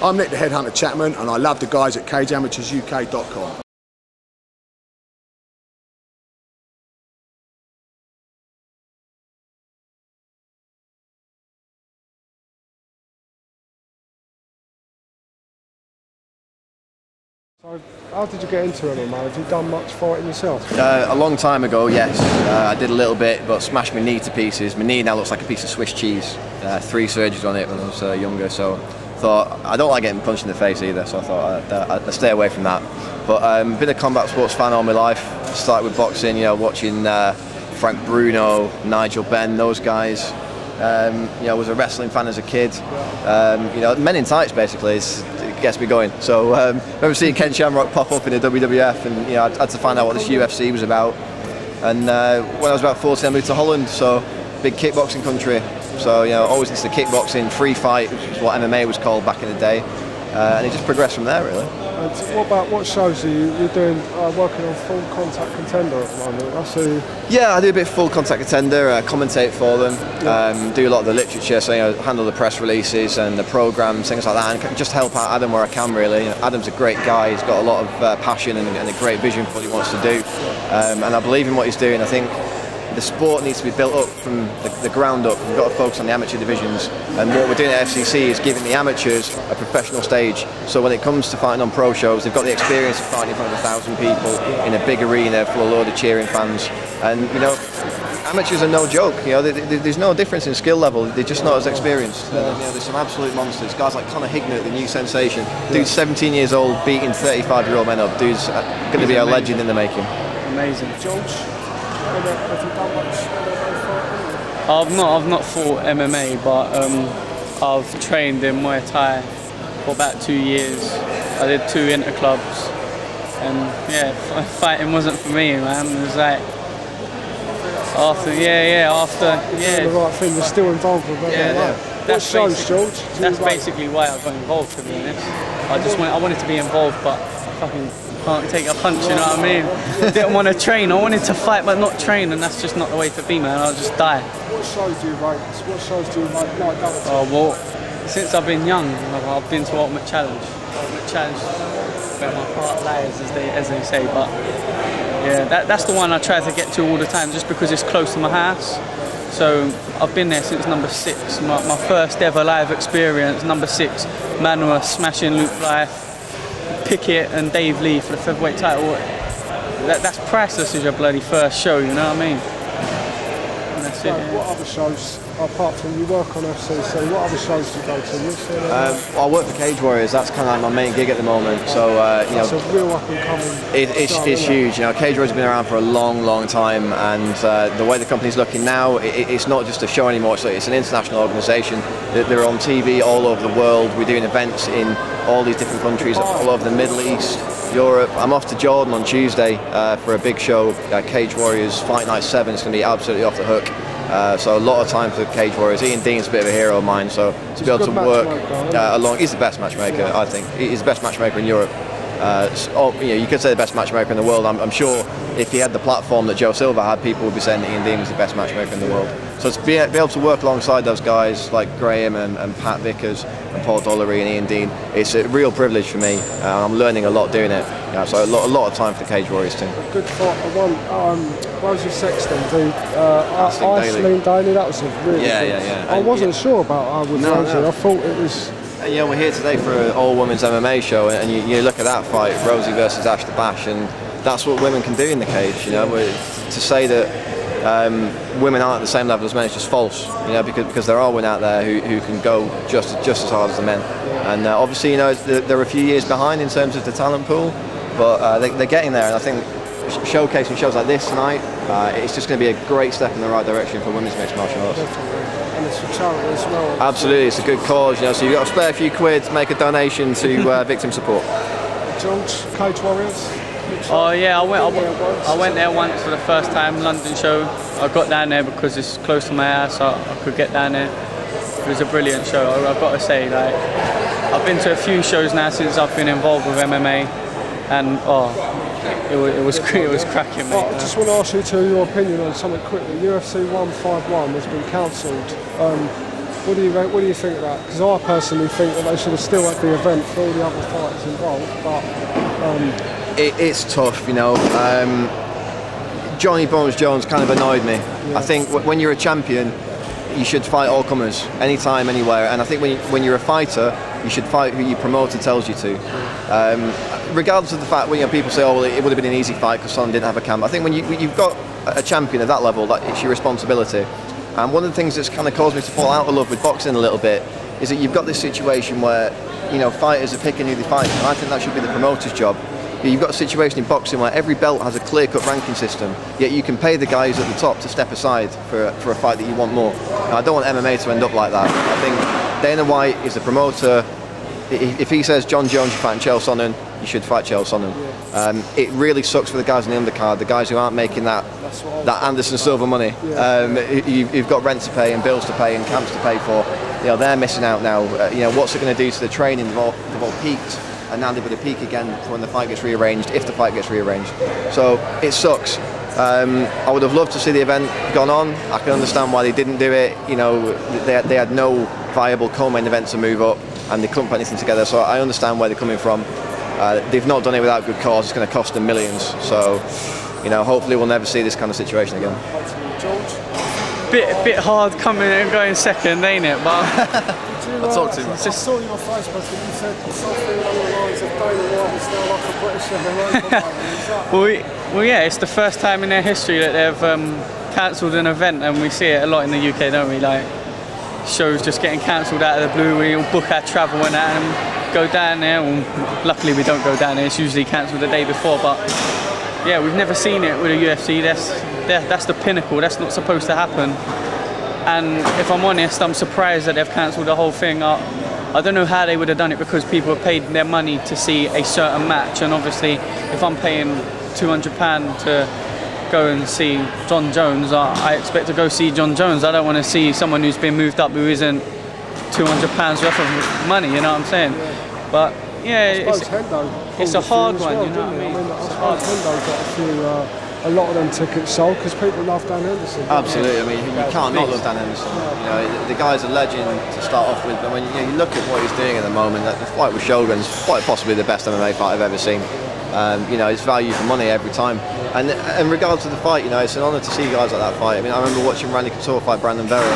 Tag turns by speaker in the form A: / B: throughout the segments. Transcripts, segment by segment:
A: I'm Nick the Headhunter Chapman, and I love the guys at cageamateursuk.com.
B: So, how did you get into MMA? Have you done much fighting yourself?
C: A long time ago, yes. I did a little bit, but smashed my knee to pieces. My knee now looks like a piece of Swiss cheese. 3 surgeries on it when I was younger, so thought I don't like getting punched in the face either, so I thought I'd stay away from that. But been a combat sports fan all my life. Started with boxing, you know, watching Frank Bruno, Nigel Benn, those guys. You know, was a wrestling fan as a kid. You know, Men in Tights basically it gets me going. So remember seeing Ken Shamrock pop up in the WWF, and you know, I had to find out what this UFC was about. And when I was about 14, I moved to Holland, so big kickboxing country. So you know, always into kickboxing, free fight, which is what MMA was called back in the day, and it just progressed from there really.
B: And what shows are you're doing? Working on Full Contact Contender at the moment. I see.
C: Yeah, I do a bit of Full Contact Contender. Commentate for them. Do a lot of the literature, so you know, handle the press releases and the programs, things like that, and just help out Adam where I can. Really, you know, Adam's a great guy. He's got a lot of passion and a great vision for what he wants to do, and I believe in what he's doing. I think the sport needs to be built up from the ground up. We've got to focus on the amateur divisions, and what we're doing at FCC is giving the amateurs a professional stage. So when it comes to fighting on pro shows, they've got the experience of fighting in front of 1,000 people in a big arena full of a load of cheering fans. And you know, amateurs are no joke. You know, there's no difference in skill level. They're just not as experienced. You know, there's some absolute monsters. Guys like Conor Hignett, the new sensation. Dude's 17 years old, beating 35-year-old men up. Dude's going to be a legend in the making.
B: Amazing. George, have you done much MMA?
D: I've not fought MMA, but I've trained in Muay Thai for about 2 years. I did 2 interclubs, and yeah, fighting wasn't for me, man. It was like after.
B: The right thing. You're still involved with MMA.
D: Yeah.
B: What shows, George?
D: That's basically why I got involved, to be honest. I wanted to be involved, but I fucking can't take a punch, you know what I mean? Didn't want to train. I wanted to fight but not train, and that's just not the way to be, man. I'll just die.
B: What shows do you rate? What shows do you like going to?
D: Oh, well, since I've been young, I've been to Ultimate Challenge. Ultimate Challenge, where my heart lies, as they say. But yeah, that's the one I try to get to all the time, just because it's close to my house. So I've been there since number 6. My first ever live experience, number 6. Manuel smashing Luke Blythe, Pickett and Dave Lee for the featherweight title. That's priceless as your bloody first show, you know what I mean? And that's it. Yeah.
B: What other shows, apart from you work on FCC, what other shows do you go to?
C: Well, I work for Cage Warriors. That's kind of like my main gig at the moment. So you know,
B: it's a real up and coming.
C: It's huge. You know, Cage Warriors has been around for a long time, and the way the company's looking now, it's not just a show anymore. So it's an international organisation. They're on TV all over the world. We're doing events in all these different countries, all over the Middle East, Europe. I'm off to Jordan on Tuesday for a big show, Cage Warriors Fight Night 7. It's going to be absolutely off the hook. So a lot of time for Cage Warriors. Ian Dean's a bit of a hero of mine, so to be able to work along, he's the best matchmaker, I think. He's the best matchmaker in Europe. You know, you could say the best matchmaker in the world. I'm sure if he had the platform that Joe Silva had, people would be saying that Ian Dean was the best matchmaker in the world. So to be able to work alongside those guys like Graham and Pat Vickers and Paul Dollery and Ian Dean, it's a real privilege for me. I'm learning a lot doing it. So a lot of time for the Cage Warriors team.
B: A good fight. Rosie Sexton, Iceland Daily. That was a really good. I wasn't sure about Rosie. I thought it was.
C: Yeah, we're here today for an all-women's MMA show, and you look at that fight, Rosie versus Ash the Bash, and that's what women can do in the cage. You know, to say that women aren't at the same level as men is just false. You know, because there are women out there who can go just as hard as the men, and obviously, you know, they're a few years behind in terms of the talent pool, but they're getting there, and I think showcasing shows like this tonight, it's just going to be a great step in the right direction for women's mixed martial arts.
B: And it's for charity as well.
C: Absolutely, it's a good cause, you know, so you've got to spare a few quid, make a donation to victim support.
B: George, Cage Warriors?
D: Oh yeah, I went there once for the first time, London show. I got down there because it's close to my house, so I could get down there. It was a brilliant show, I've got to say. Like, I've been to a few shows now since I've been involved with MMA, and it was cracking, mate.
B: I just want to ask you your opinion on something quickly. UFC 151 has been cancelled What do you think of that? Because I personally think that they should have still had the event for all the other fighters involved, but
C: it's tough, you know. Johnny Bones Jones kind of annoyed me.
B: Yeah.
C: I think when you're a champion, you should fight all comers, anytime, anywhere. And I think when you're a fighter, you should fight who your promoter tells you to. Regardless of the fact when people say, oh, well, it would have been an easy fight because someone didn't have a camp. I think when you've got a champion at that level, it's your responsibility. And one of the things that's kind of caused me to fall out of love with boxing a little bit is that you've got this situation where, you know, fighters are picking who they fight, and I think that should be the promoter's job. You've got a situation in boxing where every belt has a clear-cut ranking system, yet you can pay the guys at the top to step aside for a fight that you want more. And I don't want MMA to end up like that. I think Dana White is the promoter. If he says John Jones, you're fighting Chael Sonnen, you should fight Chael Sonnen. It really sucks for the guys on the undercard, the guys who aren't making that Anderson Silva money. You've got rent to pay and bills to pay and camps to pay for. You know, they're missing out now. You know, what's it going to do to the training? They've all peaked, and now they're going to peak again when the fight gets rearranged, if the fight gets rearranged. So it sucks. I would have loved to see the event gone on. I can understand why they didn't do it. You know, they had no viable co-main event to move up, and they couldn't put anything together. So I understand where they're coming from. They've not done it without good cause. It's going to cost them millions. So, you know, hopefully we'll never see this kind of situation again.
D: Bit hard coming and going second, ain't it? But
B: I'll talk to you. I saw your Facebook and you said something along the lines of Dana White is now like a British MMA.
D: Well, yeah, it's the first time in their history that they've cancelled an event, and we see it a lot in the UK, don't we? Like, shows just getting cancelled out of the blue. We all book our travel and that and go down there. Well, luckily we don't go down there. It's usually cancelled the day before, but yeah, we've never seen it with a UFC. That's the pinnacle. That's not supposed to happen. And if I'm honest, I'm surprised that they've cancelled the whole thing. I don't know how they would have done it, because people have paid their money to see a certain match, and obviously if I'm paying £200 to go and see John Jones, I expect to go see John Jones. I don't want to see someone who's been moved up who isn't £200 worth of money, you know what I'm saying? But yeah, it's a hard one, you know what I mean?
B: Hendo got a lot of them tickets sold because people love Dan Henderson.
C: Absolutely, I mean, you can't not love Dan Henderson. You know, the guy's a legend to start off with, but when you look at what he's doing at the moment, the fight with Shogun's quite possibly the best MMA fight I've ever seen. You know, it's value for money every time. And in regards to the fight, you know, it's an honour to see guys like that fight. I mean, I remember watching Randy Couture fight Brandon Vera.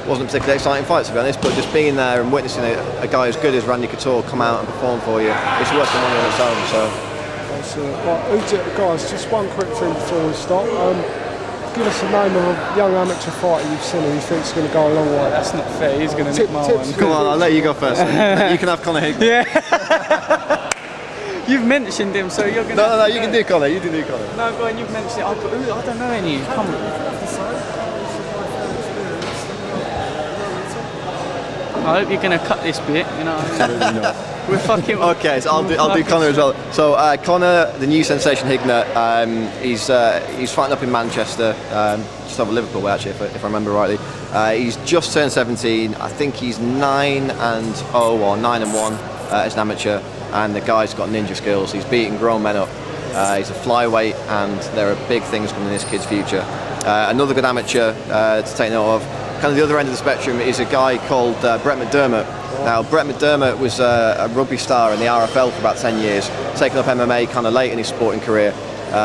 C: Wasn't a particularly exciting fight, to be honest, but just being there and witnessing a guy as good as Randy Couture come out and perform for you, it's worth the money on its own. So.
B: Right, guys, just one quick thing before we stop. Give us a name of a young amateur fighter you've seen who you think's going to go a long way.
D: That's not fair. He's going to nick my one.
C: Come on, I'll let you go first. You can have Conor Higgins.
D: Yeah. You've mentioned him, so you're going to...
C: No, you can do Conor. You can do Conor.
D: No, go on, you've mentioned it. I don't know any. Come on. I hope you're going to cut this bit, you know.
C: Absolutely not.
D: We're fucking...
C: Okay, so I'll do Conor as well. So Conor, the new sensation Hignett, he's fighting up in Manchester, just over Liverpool way actually, if I remember rightly. He's just turned 17. I think he's 9-0 or 9-1 as an amateur, and the guy's got ninja skills. He's beating grown men up. He's a flyweight, and there are big things coming in this kid's future. Another good amateur to take note of, kind of the other end of the spectrum, is a guy called Brett McDermott. Now, Brett McDermott was a rugby star in the RFL for about 10 years, taking up MMA kind of late in his sporting career.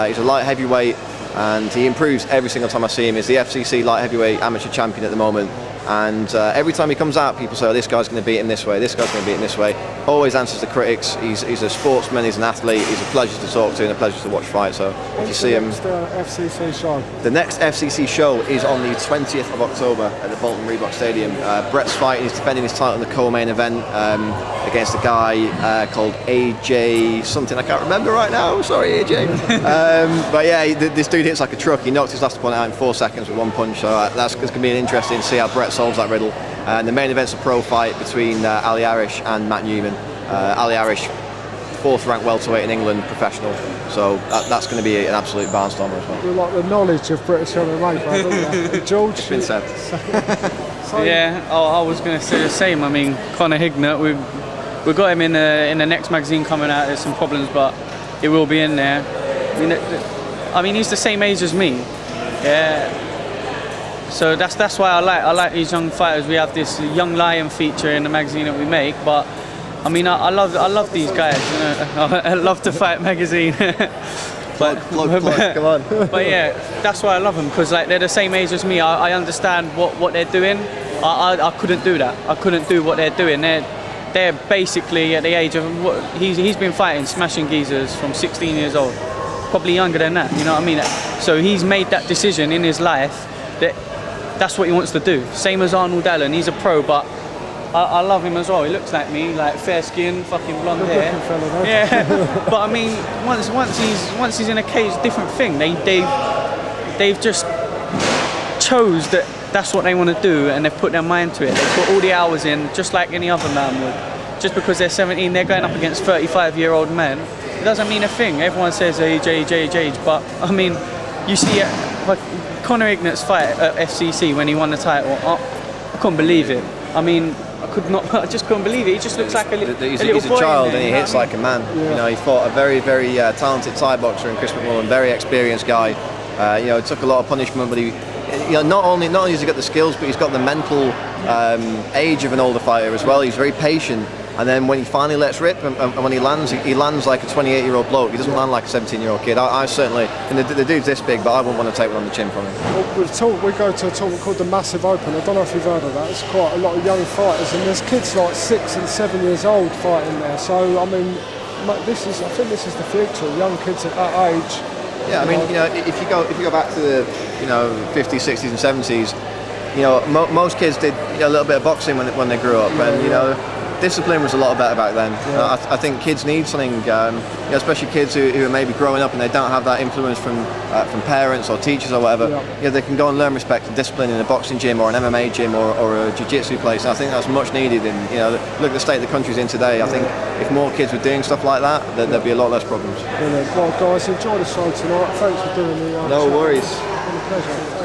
C: He's a light heavyweight, and he improves every single time I see him. He's the FCC light heavyweight amateur champion at the moment, and every time he comes out, people say, oh, this guy's going to beat him this way, this guy's going to beat him this way. Always answers the critics. He's a sportsman, he's an athlete, he's a pleasure to talk to and a pleasure to watch fight. So if you see him...
B: FCC show?
C: The next FCC show is on the 20th of October at the Bolton Reebok Stadium. Brett's fighting, he's defending his title in the co-main event against a guy called AJ something, I can't remember right now, sorry AJ. But yeah, this dude hits like a truck. He knocked his last opponent out in 4 seconds with one punch, so that's going to be interesting to see how Brett solves that riddle. And the main event's a pro fight between Ali Arish and Matt Newman. Ali Arish, 4th ranked welterweight in England, professional, so that's going to be an absolute barnstormer as well.
B: You like the knowledge of British MMA, don't you? George?
C: It's been said.
D: Yeah, I was going to say the same. I mean, Conor Hignett, we've got him in the next magazine coming out. There's some problems, but it will be in there. I mean, he's the same age as me. Yeah. So that's why I like these young fighters. We have this young lion feature in the magazine that we make, but I mean I love these guys. You know? I love to fight magazine.
C: Plug, come on.
D: But yeah, that's why I love them, because like they're the same age as me. I understand what they're doing. I couldn't do that. I couldn't do what they're doing. They're basically at the age of what he's been fighting, smashing geezers from 16 years old, probably younger than that. You know what I mean? So he's made that decision in his life that that's what he wants to do. Same as Arnold Allen. He's a pro, but I love him as well. He looks like me, like fair skin, fucking blonde hair.
B: Fella,
D: yeah, but I mean, once he's in a cage, different thing. They've just chose that's what they want to do, and they've put their mind to it. They put all the hours in, just like any other man would. Just because they're 17, they're going up against 35-year-old men. It doesn't mean a thing. Everyone says age, but I mean, you see like Conor Ignatz's fight at FCC when he won the title. I couldn't believe it. I mean, I just couldn't believe it. He just looks like a little boy.
C: He's a child and he hits like a man. Yeah. You know, he fought a very, very talented Thai boxer in Chris McMullen, very experienced guy. You know, it took a lot of punishment, but he, you know, not only has he got the skills, but he's got the mental age of an older fighter as well. He's very patient. And then when he finally lets rip, and when he lands like a 28-year-old bloke. He doesn't land like a 17-year-old kid. I certainly, and the dude's this big, but I wouldn't want to take one on the chin from him.
B: Well, we go to a tournament called the Massive Open. I don't know if you've heard of that. It's quite a lot of young fighters, and there's kids like 6 and 7 years old fighting there. So I mean, I think this is the future. Young kids at that age.
C: Yeah, I mean, you know, if you go back to the 50s, 60s, and 70s, you know, most kids did a little bit of boxing when they grew up, and you know. Discipline was a lot better back then. Yeah. I think kids need something, especially kids who are maybe growing up and they don't have that influence from parents or teachers or whatever. Yeah. They can go and learn respect and discipline in a boxing gym or an MMA gym or a jiu-jitsu place. And I think that's much needed. And look at the state the country's in today. I think if more kids were doing stuff like that, there'd be a lot less problems.
B: Well, guys, enjoy the show tonight. Thanks for doing the.
C: No worries.
B: It's been a pleasure.